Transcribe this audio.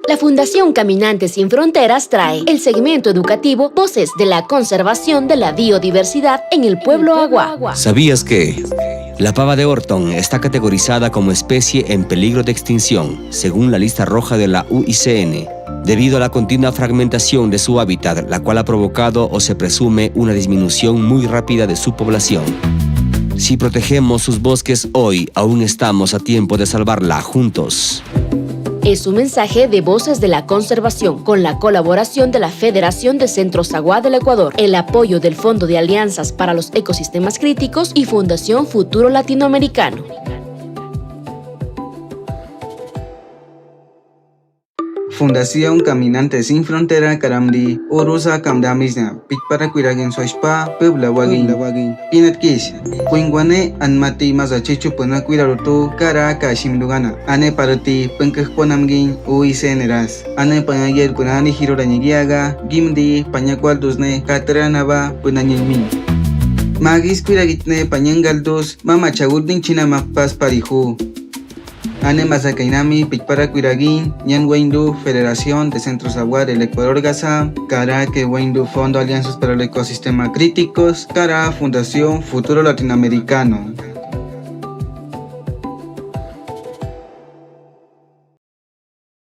La Fundación Caminantes Sin Fronteras trae el segmento educativo Voces de la Conservación de la Biodiversidad en el Pueblo Agua. ¿Sabías que la pava de Orton está categorizada como especie en peligro de extinción, según la lista roja de la UICN, debido a la continua fragmentación de su hábitat, la cual ha provocado o se presume una disminución muy rápida de su población? Si protegemos sus bosques hoy, aún estamos a tiempo de salvarla juntos. Es un mensaje de Voces de la Conservación, con la colaboración de la Federación de Centros Agua del Ecuador, el apoyo del Fondo de Alianzas para los Ecosistemas Críticos y Fundación Futuro Latinoamericano. Fundación Caminantes Sin Frontera Karamdi Urusa Kamdamisna Pikpara Kuiragin Soishpa Puebla Wagin Inatkis Puingwane Anmati Mazachichu Puna Kuirarutu Kara Kashimdugana Ane Parati Punkponamgin Uiseneras Ane Panayer Punani Hiroranyigiaga Gimdi Panyakwaldusne Katranaba Punanyilmin Magis Kuiragitne Panyangaldus Mama Chagurdin China Makpas Parihu Ane Mazakainami, Pikpara Kuiragin, Nyan Waindu, Federación de Centros Agua del Ecuador Gaza, Cara que Waindu Fondo Alianzas para el Ecosistema Críticos, Cara Fundación Futuro Latinoamericano.